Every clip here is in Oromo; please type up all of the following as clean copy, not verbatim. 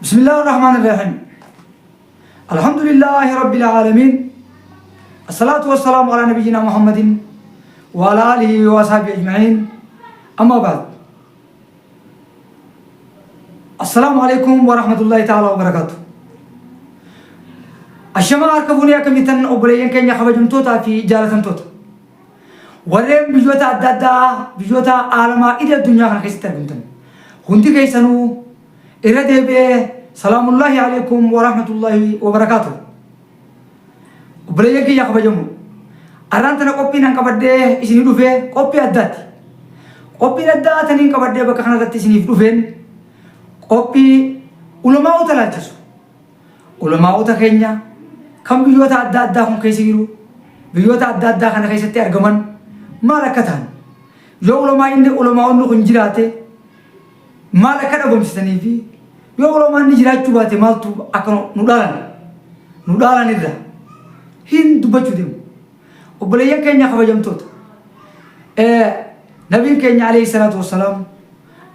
بسم الله الرحمن الرحيم. الحمد لله رب العالمين. الصلاة والسلام على نبينا محمد وعلى آله وصحبه أجمعين. أما بعد، السلام عليكم ورحمة الله تعالى وبركاته. الشماء أركبوني أكملتن أبليين كن يخرجون توتا في جالة توتا. ورم بيجوتا دادا بيجوتا عالما إلى الدنيا خنكستر بنتن. هندي كيسنو إرادة به سلام الله عليكم ورحمة الله وبركاته. أبليين كن يخرجون. أرانتنا كوبي نكبرده إسنيدو في كوبي أدات. كوبي أدات نين كبرده بكخنا تاتي إسنيدو فين. كوبي علماء تلاجسو. علماء تكينيا. كم بيجوتا أدات هم كيسيرو. بيجوتا أدات خنا كيستي أرجمان. مالكتان. يو علماء إنه كنجراته. مالكنا بمستني في. يو علماء نجرات شوباته مالتو أكنو ندالن إذا. هند بجودهم. وبليا كينيا خبجم توت. نبي كينيا عليه الصلاة والسلام.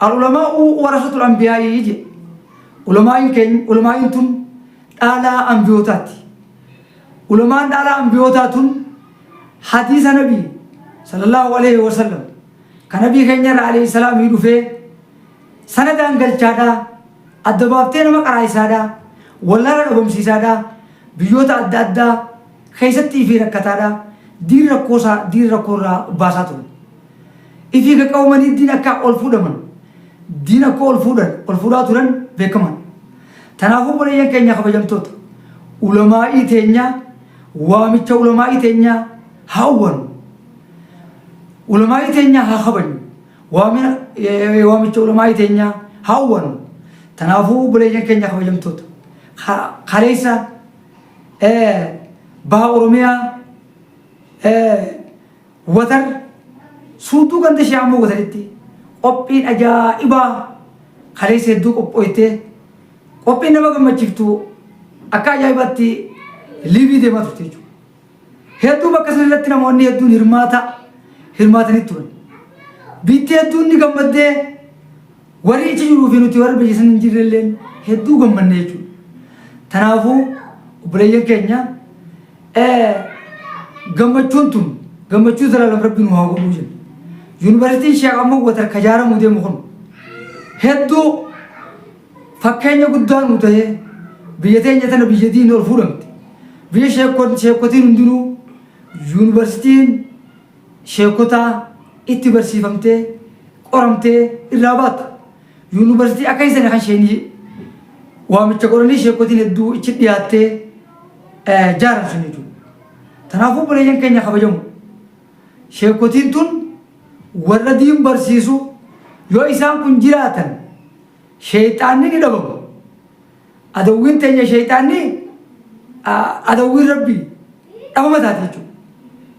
العلماء ورثة الأنبياء يجي. علماء تون على أنبيوتات. علماء على أنبيوتاتون حديث النبي صلى الله عليه وسلم. كنبي كينيا عليه السلام يدفع سند أنقل جادا الدبابتين ما قرأي سادا ولا ربهم سيسادا بيوت أدادا خيستي في ركتادا دير ركورا باساتون. إفي كقومني الدين أكا ألفودمن دين أكا ألفوداتون بكمان. تنافو بليان كينيا خبجم توت. علماء تينيا واميتش علماء تينيا هاون. علماء تينيا هخبن. واميتش علماء تينيا هاون. تنافو بليان كينيا خبجم توت. خليسا بها أوروميا وتر سوتو كنت شامو وترتي قبين أجائبا خليسا دوك أبويته قبين نبغى مجفتو أكا أجائباتي ليبي دي ما تفتيجو هدو بكسر لتنا موني هدو هرماتا نتورن بيتي هدو نقمد وريتي يروفينو تيوار بجيسن نجيرلين هدو قمنا يجو تنافو وبليان كينيا gammachun tun gammachuu zalaalam rabbiin waa godhuu jenna. Yuunivarsiitiin Sheekh Ahmad Watar kajaaramu deemu kun hedduu fakkeenya guddaa nu ta'ee biyya teenya tana biyya diinni ol fuudhamte. Biyya sheekotiin hundinuu yuunivarsiitiin sheekotaa itti barsiifamtee qoramtee irraa baata. Yuunivarsiitii akka isaan kan isheenii waamicha qoranii sheekotiin hedduu ichi dhiyaattee jaaran sun jechuudha. تنافو بليان كينيا خبجمو شيكوتين تون وردين برسيسو يو إسان كن جراتن شيطاني ندبم أدوين تينيا شيطاني أدوين ربي أما ما تاتيجو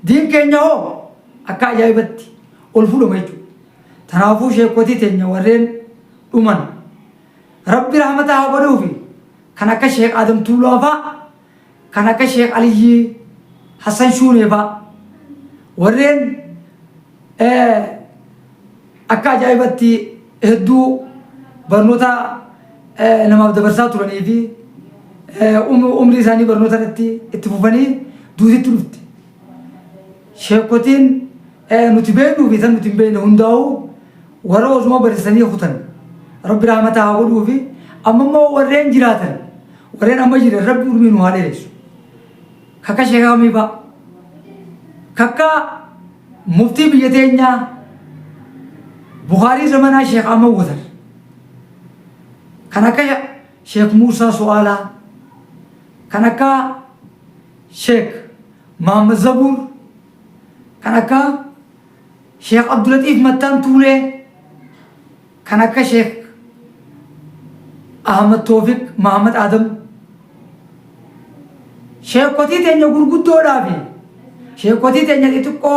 دين كينيا هو أكا جايبتي ألفولو ميجو تنافو شيكوتي تينيا ورين أمان ربي رحمته وبدوفي كان أكا شيخ آدم طولافا كان أكا شيخ علي حسن شونيفا ورين أكا جايبتي هدو برنوتا نما بدبرسات وراني في أمري ثاني برنوتا نتي اتفوفني دوزي تلفت شيكوتين نتبينو في ثان نتبينو هنداو وروز ما برساني خطن رب رحمته أقولو في أما ما ورين جراتن ورين أما جرى رب يرمينو هاليش كاكا شيخا ميبا كاكا مفتي بيتينيا بخاري زمانا شيخ أحمد وتر كانكا شيخ موسى سوالا كانكا شيخ محمد زبور كانكا شيخ عبد اللطيف متان تولي كانكا شيخ أحمد توفيق محمد آدم شيخوتي تانيا غرغدو دافي شيخوتي تانيا تيتوكو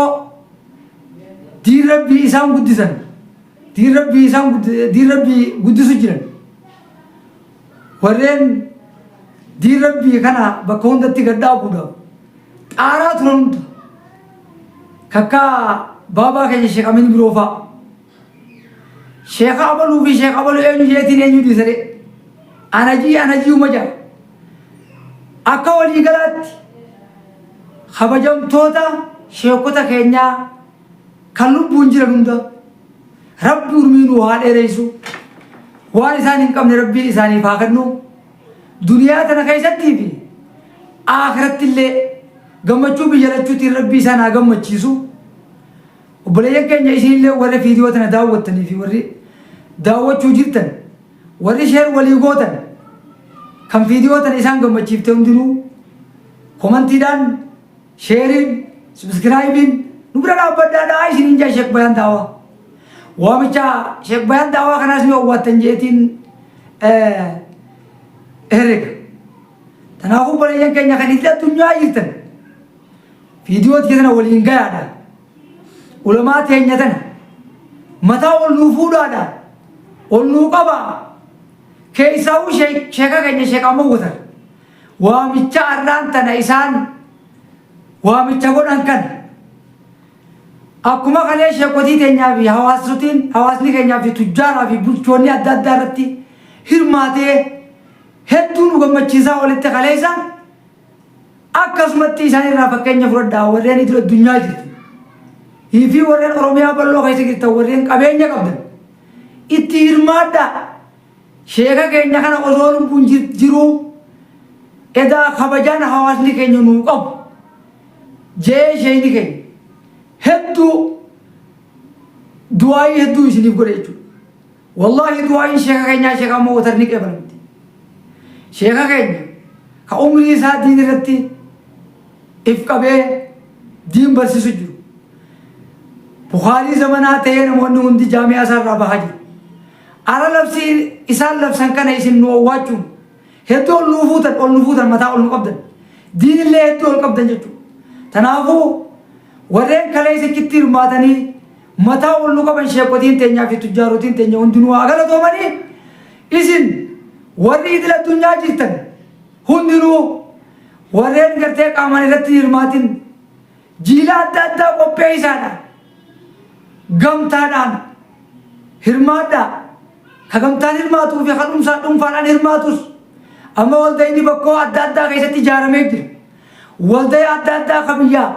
دير ربي إسام قدسان دير ربي قدسو جران ورين دير ربي كانا بكون دتي غدا بودا آرا ترند كاكا بابا كاي شيخ امين بروفا شيخ ابلو في شيخ ابلو اينو جيتين اينو دي سري anajii umaja akka walii galaatti kabajamtoota sheekota keenyaa kan lubbuun jiran hunda rabbi urmiinuu haa dheereysu waan isaan hin qabne rabbii isaaniif haa kennu duniyaa tana keessattii fi akhiratti illee gammachuu biyya lachuutiin rabbii isaan haa gammachiisu obboleeyyan keenya isinillee warra viidiyoo tana daawwattanii fi warri daawwachuu jirtan warri sheer walii gootan kan viidiyoo tana isaan gammachiifte hundinuu komantiidhaan sheeriin subscribein nu bira dhaabbadhaadhaa isiniin jaa Sheek Bayaan Daawaa waamicha Sheek Bayaan Daawaa kanaas ni hawwaattan jeetiin herrega tanaafuu obboleeyyan keenya kan itti addunyaa jirtan viidiyoo tana waliin gayaadha ulamaa teenya tana mataa ol nuu fuudhaadha ol nuu qabaa keessaa'uu sheeka keenya Sheek Amawwatar waamicha arraan tana isaan waamicha godhan kan akkuma kalee sheekotii teenyaa fi hawaasni keenyaa fi tujjaaraa fi bulchoonni adda addaa irratti hirmaatee hedduu nu gammachiisaa walitti kaleessa akkasumatti isaan irraa fakkeenya fudhadhaa warreen idil addunyaa jirti fi warreen Oromiyaa bal'oo keessa jirtan warreen qabeenya qabdan itti hirmaadhaa sheeka keenya kana osoo lubbuun jiruu edaa kabajaan hawaasni keenya nuu qabu jee sheeyni keenya hedduu du'aayii hedduu isiniif godhe jechuudha wallaahi du'aayiin sheeka keenyaa Sheek Amawwatar ni qeebalamti sheeka keenya ka umrii isaa diin irratti if qabee diin barsiisu jiru Bukaarii zamanaa ta'ee namoonni hundi jaami'aa isaarraa bahaa jiru ara labsii isaan labsan kana isin nu owwaachuun hedduu ol nuu fuutan mataa ol nu qabdan diinillee hedduu ol qabdan jechuudha tanaafuu warreen kaleessitti hirmaatanii mataa ol nu qaban sheekotiin teenyaa fi tujjaarotiin teenya hundinuu haa galatoomanii isin warri idil addunyaa jirtan hundinuu warreen gartee qaamaan irratti hirmaatin jiila adda addaa qopheessaadha gamtaadhaan hirmaadhaa ka gamtaan hirmaatuu fi kan dhuunfaadhaan hirmaatus amma waldayni bakkoo adda addaa keessatti ijaaramee jira walday adda addaa ka biyyaa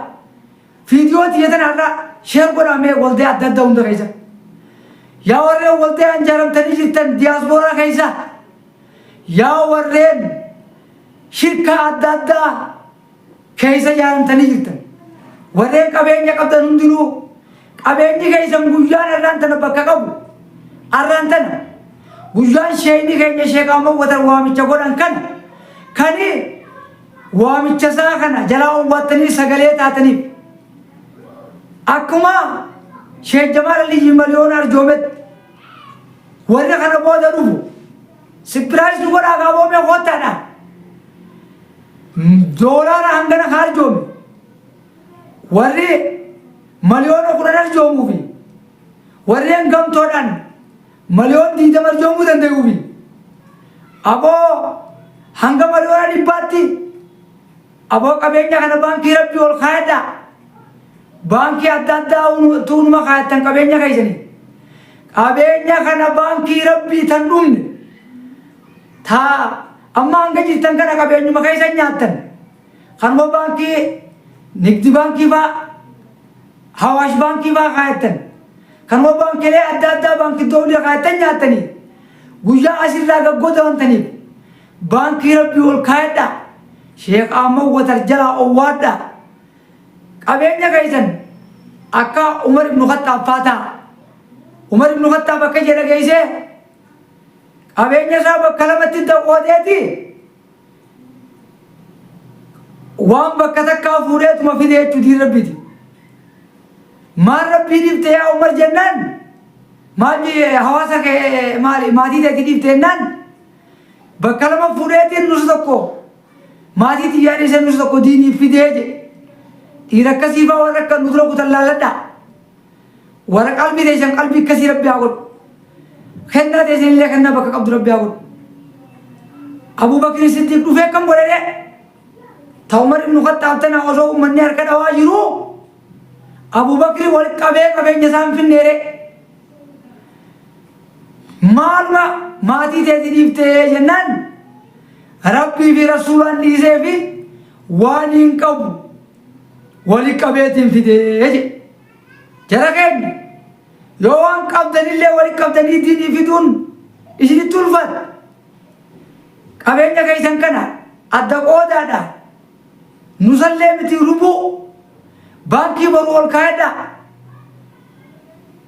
viidiyoo tiyatan har'a sheer godhamee walday adda addaa hunda keessa yaa warreen walday ijaaramtanii jirtan diyaaspooraa keessa yaa warreen shirka adda addaa keessa ijaaramtanii jirtan warreen qabeenya qabdan hundinuu qabeenyi keessan guyyaan arraan tana bakka qabu arraan tana guyyaan sheeyni keenya Sheek Amawwatar waamicha godhan kana kani waamicha isaa kana jalaa owwaattanii sagalee taataniif akkuma Sheek Jamaal Aliyyi Miliyoon Arjoomet warra kana booda dhufu sipiraayis nu godhaa gaaboomee koottaadha doolaara hangana ka arjoome warri miliyoona 10 arjoomuufi warreen gamtoodhaan miliyoon 20 arjoomuu danda'uufi aboo hanga miliyoona 100tti aboo qabeenya kana baankii rabbii ol kaayadhaa baankii adda addaa tuunuma kaayattan qabeenya keessanii qabeenya kana baankii rabbii tan dhumne taa amma hanga jirtan kana qabeenyuma keessan nyaattan kanuma baankii nigdi baankii faa hawaash baankii faa kaayattan kanuma baankilee adda addaa baankii dawlii kaayattan nyaattanii guyyaa asirraa gaggootawantaniif baankii rabbii ol kaayadhaa Sheek Amawwatar jalaa owwaadhaa qabeenya keessan akka Umar ibn Khattaab faataa Umar ibn Khattaab akka jedha geessee qabeenya isaa bakka lamatti qoodee waan bakka takkaa fuudheetuma fide jechuutiin rabbiiti maal rabbii dhiifte yaa Umar jennaan maali hawaasa kee maali maatii teetii dhiifte jennaan bakka lama fuudheetiin nusu tokko maatii xiyyaanii isa nusu tokko diiniif fidee jedhe dhiira akkasii fa'aa warra akka nu dura kutan laalladhaa warra qalbii teessan qalbii akkasii rabbi haa godhu kennaa teessan illee kennaa bakka qabdu rabbi haa godhu Abubakar Siddiq dhufee akkam godhee ta Umar ibn Khattaab tana osoo uummanni harka dhawaa jiru Abubakar walitti qabee qabeenya isaan finneere maaluma maatii teetii dhiiftee jennaan rabbii fi rasuulaan dhiisee fi waan hin qabu wali qabeetiin fidee jedhe. Jara keenya yoo waan qabdanillee wali qabdanii diinii fiduun isinitti ulfaata. Qabeenya keessan kana adda qoodaadha. Nusallee miti rubuu baankii baruu ol kaa'edha.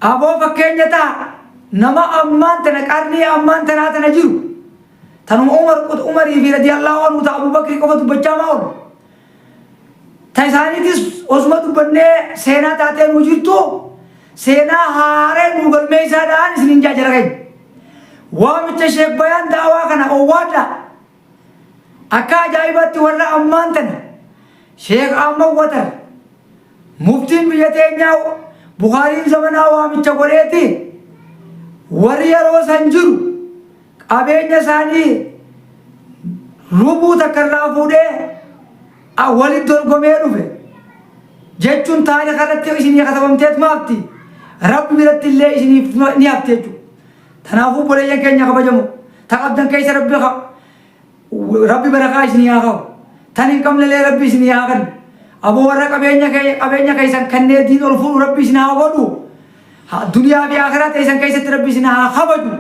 Aboo fakkeenya ta'a nama ammaan tana qarnii ammaan tanaa tana jiru tanuma Umarii fi radiyallahu anhu ta'a Abubakrii qofa dubbachaa maa oolu. Ta isaaniitis osuma dubbannee seenaa taatee nu jirtu seenaa haaree nu galmee isaadhaan isinin jaajara keenya. Waamicha Sheek Bayaan daawaa kana owwaadha. Akka ajaa'ibatti warra ammaan tana Sheek Ahmad Watar muftiin biyya teenyaa Buhaariin zamanaa waamicha godheeti warri yeroo san jiru qabeenya isaanii rubuu takka irraa fuudhee walitti dorgomee dhufe jechuun taariikha irratti isinii katabamteet maafti rabbi biratti illee isiniif ni hafti jechuudha. Kanaafuu boleeyyan keenya kabajamu ta qabdan keessa rabbi barakaa isinii haa qabu tan hin qabnellee rabbi isinii haa kennu. Aboo warra qabeenya keessan kannee diin ol fuudhu rabbi isin haa godhu. Duniyaa fi akhiraa keessan keessatti rabbi isin haa kabaju.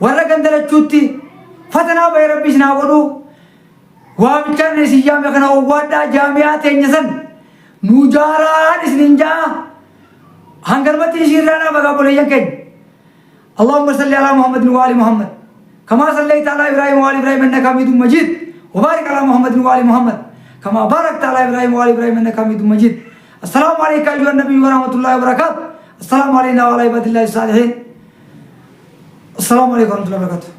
Warra gandalachuutti fatanaa bahee rabbi isin haa godhu. Waamichaan isin jaame kana owwaadhaa jaamiyaa teenya san nu jaaraan isinin jaa hangalmatti ishiirraa bagaa boleeyyan keenya. اللهم صل على محمد وآل محمد كما صليت على إبراهيم وآل إبراهيم إنك حميد مجيد وبارك على محمد وآل محمد كما باركت على إبراهيم وآل إبراهيم إنك حميد مجيد. السلام عليك أيها النبي ورحمة الله وبركاته. السلام علينا وعلى عباد الله الصالحين. السلام عليكم ورحمة الله وبركاته.